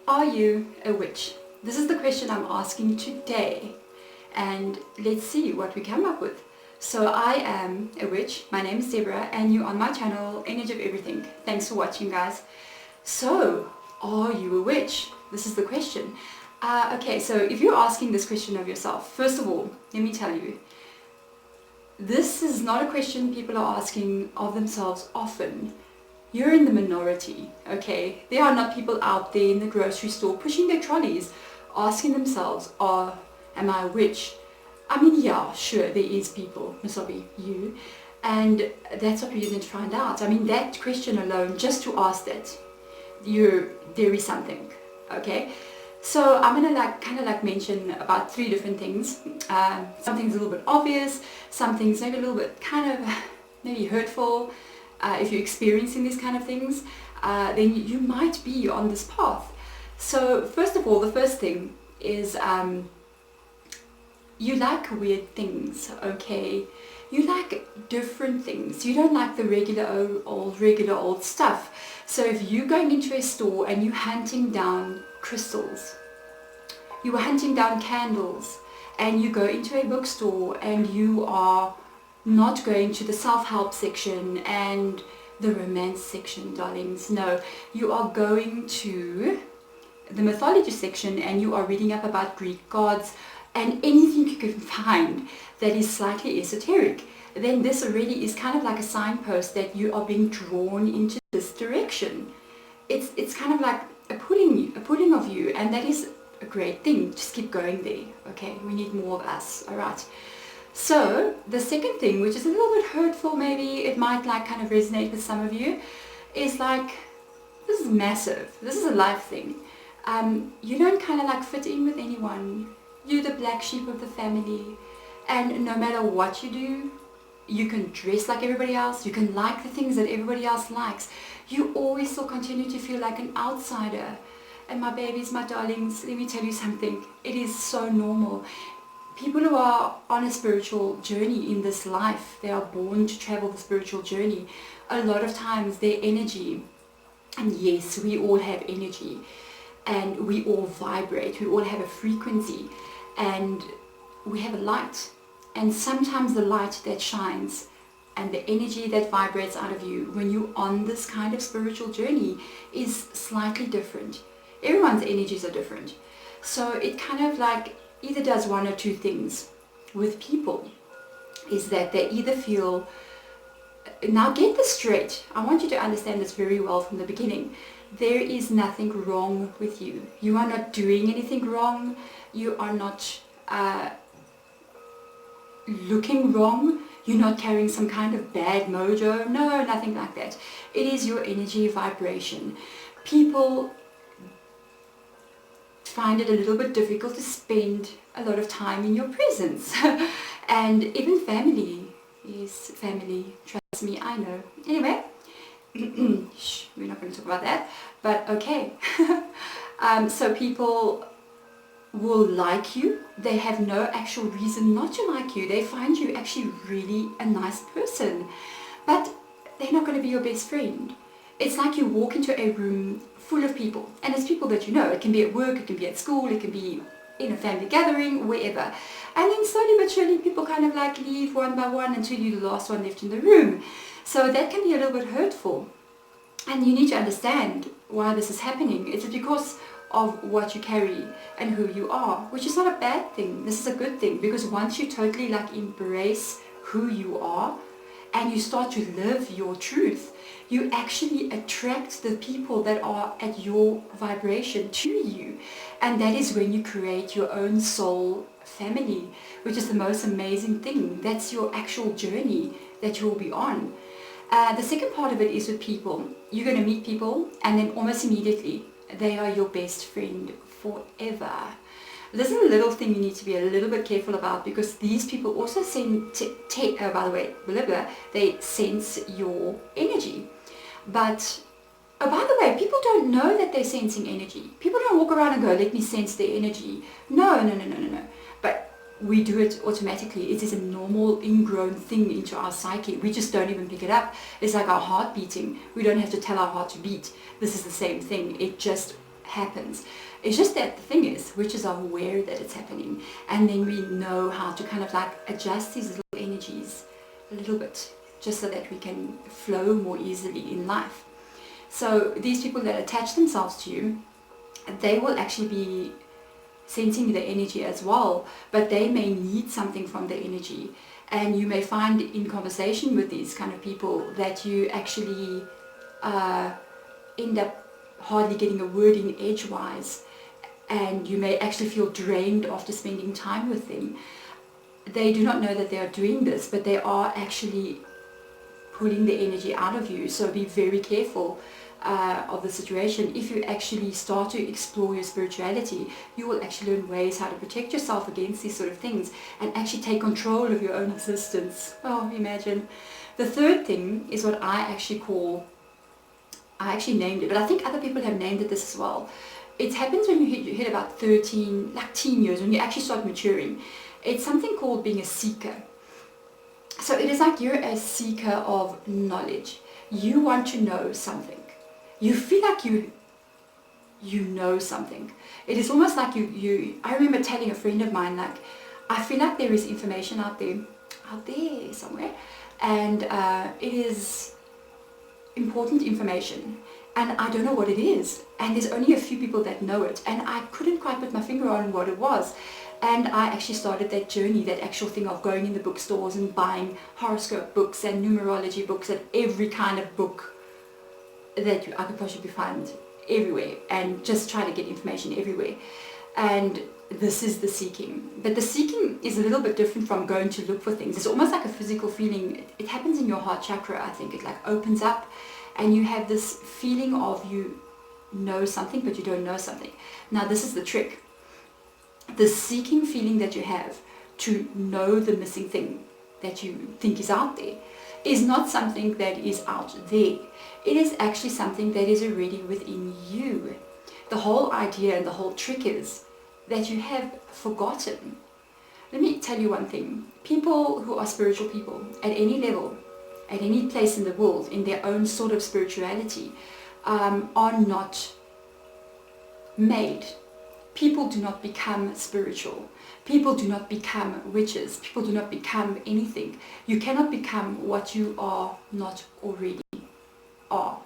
Are you a witch? This is the question I'm asking today, and let's see what we come up with. So I am a witch, my name is Deborah, and you're on my channel, Energy of Everything. Thanks for watching, guys. So, are you a witch? This is the question. Okay, so if you're asking this question of yourself, first of all, let me tell you, this is not a question people are asking of themselves often. You're in the minority, okay? There are not people out there in the grocery store pushing their trolleys asking themselves, am I a witch? I mean, yeah, sure, there is people, Misobi, you, and that's what we need to find out. I mean, that question alone, just to ask that, there is something, okay? So I'm gonna kind of mention about 3 different things. Something's a little bit obvious, something's maybe a little bit kind of maybe hurtful. If you're experiencing these kind of things, then you might be on this path. So first of all, the first thing is you like weird things, okay? You like different things. You don't like the regular old stuff. So if you're going into a store and you're hunting down crystals, you are hunting down candles, and you go into a bookstore and you are not going to the self-help section and the romance section, darlings. No, you are going to the mythology section and you are reading up about Greek gods and anything you can find that is slightly esoteric. Then this already is kind of like a signpost that you are being drawn into this direction. It's kind of like a pulling of you, and that is a great thing. Just keep going there, okay? We need more of us, all right? So the second thing, which is a little bit hurtful, maybe it might kind of resonate with some of you, is this is massive. This is a life thing. You don't kind of fit in with anyone. You're the black sheep of the family, and no matter what you do, you can dress like everybody else, you can like the things that everybody else likes. You always still continue to feel like an outsider. And my babies, my darlings, let me tell you something. It is so normal. People who are on a spiritual journey in this life, they are born to travel the spiritual journey. A lot of times their energy, and yes, we all have energy, and we all vibrate, we all have a frequency, and we have a light. And sometimes the light that shines and the energy that vibrates out of you when you're on this kind of spiritual journey is slightly different. Everyone's energies are different. So it kind of either does one or two things with people, is that they either feel, now get this straight, I want you to understand this very well from the beginning, there is nothing wrong with you. You are not doing anything wrong. You are not looking wrong. You're not carrying some kind of bad mojo. No, nothing like that. It is your energy vibration. People find it a little bit difficult to spend a lot of time in your presence. And even family is family. Trust me, I know. Anyway, shh, we're not going to talk about that. But okay. So people will like you. They have no actual reason not to like you. They find you actually really a nice person, but they're not going to be your best friend. It's like you walk into a room full of people, and it's people that you know. It can be at work, it can be at school, it can be in a family gathering, wherever. And then slowly but surely people kind of leave one by one until you're the last one left in the room. So that can be a little bit hurtful. And you need to understand why this is happening. It's because of what you carry and who you are, which is not a bad thing. This is a good thing, because once you totally embrace who you are and you start to live your truth, you actually attract the people that are at your vibration to you. And that is when you create your own soul family, which is the most amazing thing. That's your actual journey that you will be on. The second part of it is with people. You're going to meet people, and then almost immediately they are your best friend forever. This is a little thing you need to be a little bit careful about, because these people also by the way, they sense your energy. But, oh, by the way, people don't know that they're sensing energy. People don't walk around and go, let me sense their energy. No. But we do it automatically. It is a normal ingrown thing into our psyche. We just don't even pick it up. It's like our heart beating. We don't have to tell our heart to beat. This is the same thing. It just happens. It's just that the thing is, witches are aware that it's happening, and then we know how to kind of like adjust these little energies a little bit, just so that we can flow more easily in life. So these people that attach themselves to you, they will actually be sensing the energy as well, but they may need something from the energy. And you may find in conversation with these kind of people that you actually end up hardly getting a word in edgewise, and you may actually feel drained after spending time with them. They do not know that they are doing this, but they are actually pulling the energy out of you. So be very careful of the situation. If you actually start to explore your spirituality, you will actually learn ways how to protect yourself against these sort of things and actually take control of your own existence. Oh, imagine. The third thing is what I actually call, I actually named it, but I think other people have named it this as well. It happens when you hit about 13, like teen years, when you actually start maturing. It's something called being a seeker. So it is like you're a seeker of knowledge. You want to know something. You feel like you know something. It is almost like I remember telling a friend of mine, like, I feel like there is information out there somewhere, and it is important information, and I don't know what it is, and there's only a few people that know it, and I couldn't quite put my finger on what it was. And I actually started that journey, that actual thing of going in the bookstores and buying horoscope books and numerology books and every kind of book that I could possibly find everywhere, and just try to get information everywhere. And this is the seeking. But the seeking is a little bit different from going to look for things. It's almost like a physical feeling. It happens in your heart chakra, I think. It like opens up, and you have this feeling of you know something, but you don't know something. Now this is the trick. The seeking feeling that you have to know the missing thing that you think is out there is not something that is out there. It is actually something that is already within you. The whole idea and the whole trick is that you have forgotten. Let me tell you one thing. People who are spiritual people at any level, at any place in the world, in their own sort of spirituality, are not made. People do not become spiritual. People do not become witches. People do not become anything. You cannot become what you are not already are.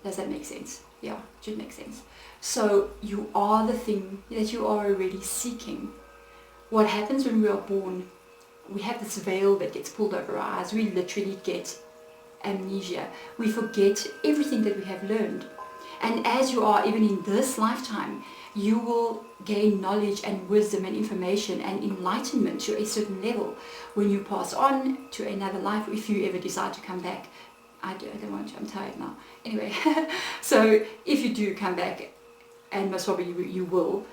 Does that make sense? Yeah, it should make sense. So you are the thing that you are already seeking. What happens when we are born, we have this veil that gets pulled over our eyes. We literally get amnesia. We forget everything that we have learned. And as you are, even in this lifetime, you will gain knowledge and wisdom and information and enlightenment to a certain level. When you pass on to another life, if you ever decide to come back, I don't want to, I'm tired now. Anyway, so if you do come back, and most probably you will,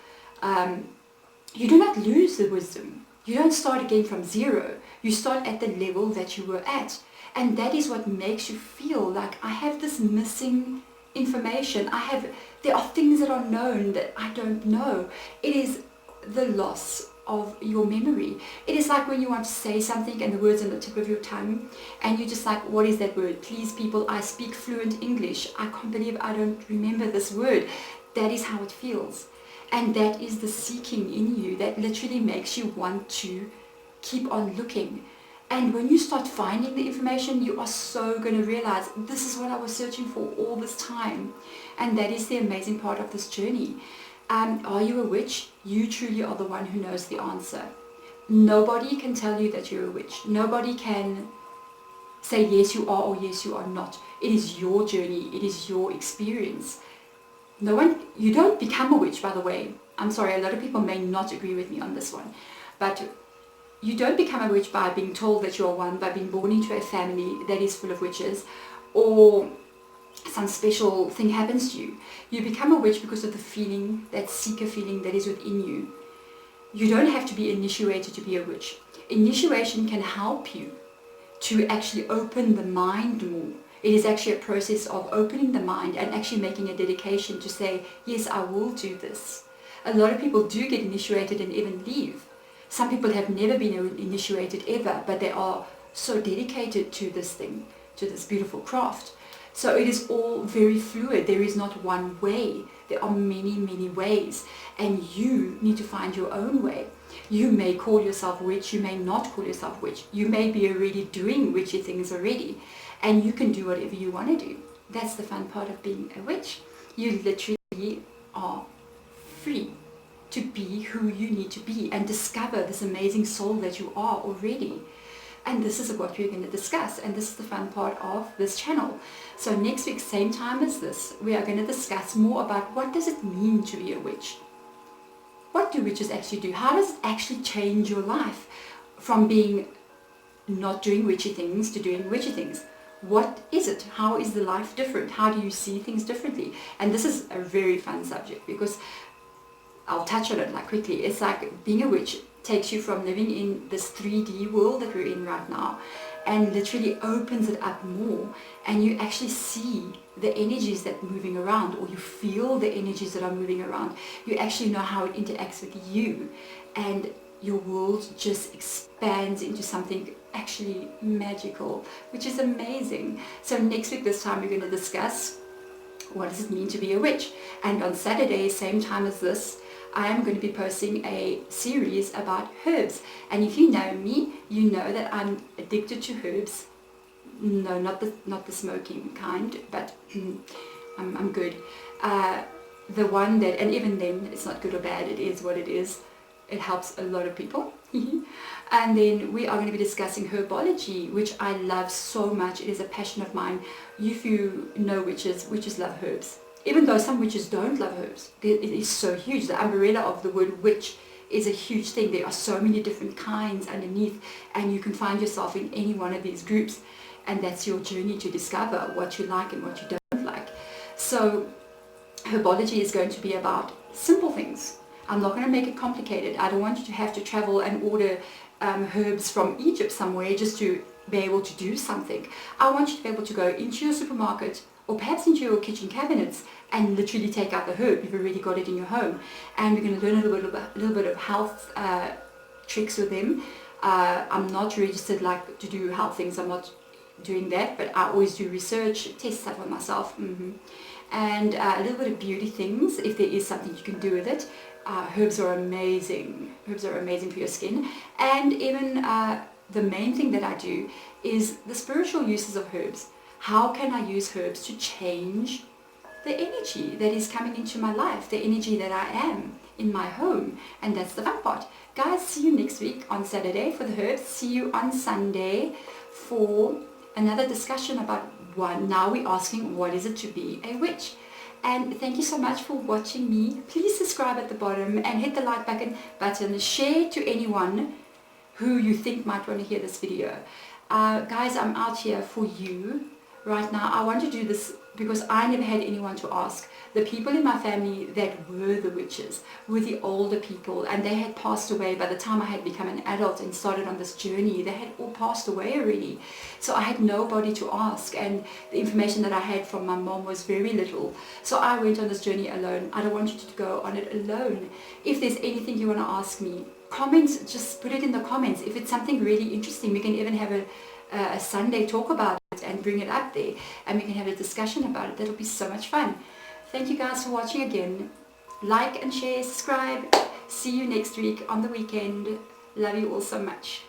you do not lose the wisdom. You don't start again from zero. You start at the level that you were at. And that is what makes you feel like, I have this missing information. There are things that are known that I don't know. It is the loss of your memory. It is like when you want to say something and the word's on the tip of your tongue, and you're just like, what is that word? Please people, I speak fluent English. I can't believe I don't remember this word. That is how it feels. And that is the seeking in you that literally makes you want to keep on looking. And when you start finding the information, you are so going to realize, this is what I was searching for all this time. And that is the amazing part of this journey. Are you a witch? You truly are the one who knows the answer. Nobody can tell you that you're a witch. Nobody can say yes you are or yes you are not. It is your journey. It is your experience. You don't become a witch, by the way. I'm sorry, a lot of people may not agree with me on this one. But you don't become a witch by being told that you're one, by being born into a family that is full of witches, or some special thing happens to you. You become a witch because of the feeling, that seeker feeling that is within you. You don't have to be initiated to be a witch. Initiation can help you to actually open the mind more. It is actually a process of opening the mind and actually making a dedication to say, yes, I will do this. A lot of people do get initiated and even leave. Some people have never been initiated ever, but they are so dedicated to this thing, to this beautiful craft. So it is all very fluid. There is not one way. There are many, many ways, and you need to find your own way. You may call yourself witch, you may not call yourself witch. You may be already doing witchy things already, and you can do whatever you want to do. That's the fun part of being a witch. You literally are free to be who you need to be and discover this amazing soul that you are already. And this is what we're going to discuss, and this is the fun part of this channel. So next week, same time as this, we are going to discuss more about what does it mean to be a witch. What do witches actually do? How does it actually change your life from being not doing witchy things to doing witchy things? What is it? How is the life different? How do you see things differently? And this is a very fun subject, because I'll touch on it like quickly. It's like being a witch takes you from living in this 3D world that we're in right now, and literally opens it up more, and you actually see the energies that are moving around, or you feel the energies that are moving around. You actually know how it interacts with you, and your world just expands into something actually magical, which is amazing. So next week, this time, we're going to discuss what does it mean to be a witch. And on Saturday, same time as this, I am going to be posting a series about herbs. And if you know me, you know that I'm addicted to herbs. No, not the smoking kind, but I'm good. The one that, and even then, it's not good or bad, it is what it is. It helps a lot of people. And then we are going to be discussing herbology, which I love so much. It is a passion of mine. If you know witches, witches love herbs. Even though some witches don't love herbs, it is so huge. The umbrella of the word witch is a huge thing. There are so many different kinds underneath, and you can find yourself in any one of these groups, and that's your journey to discover what you like and what you don't like. So herbology is going to be about simple things. I'm not going to make it complicated. I don't want you to have to travel and order herbs from Egypt somewhere just to be able to do something. I want you to be able to go into your supermarket, or perhaps into your kitchen cabinets, and literally take out the herb. You've already got it in your home. And we're going to learn a little bit of health tricks with them. I'm not registered like to do health things. I'm not doing that, but I always do research, test stuff on myself. And a little bit of beauty things, if there is something you can do with it. Herbs are amazing. Herbs are amazing for your skin. And even the main thing that I do is the spiritual uses of herbs. How can I use herbs to change the energy that is coming into my life, the energy that I am in my home? And that's the fun part. Guys, see you next week on Saturday for the herbs. See you on Sunday for another discussion about one. Now we're asking, what is it to be a witch? And thank you so much for watching me. Please subscribe at the bottom and hit the like button. Share to anyone who you think might want to hear this video. Guys, I'm out here for you right now. I want to do this because I never had anyone to ask. The people in my family that were the witches were the older people, and they had passed away by the time I had become an adult and started on this journey. They had all passed away already. So I had nobody to ask, and the information that I had from my mom was very little. So I went on this journey alone. I don't want you to go on it alone. If there's anything you want to ask me, comments, just put it in the comments. If it's something really interesting, we can even have a Sunday talk about it and bring it up there, and we can have a discussion about it. That'll be so much fun. Thank you guys for watching again. Like and share, subscribe. See you next week on the weekend. Love you all so much.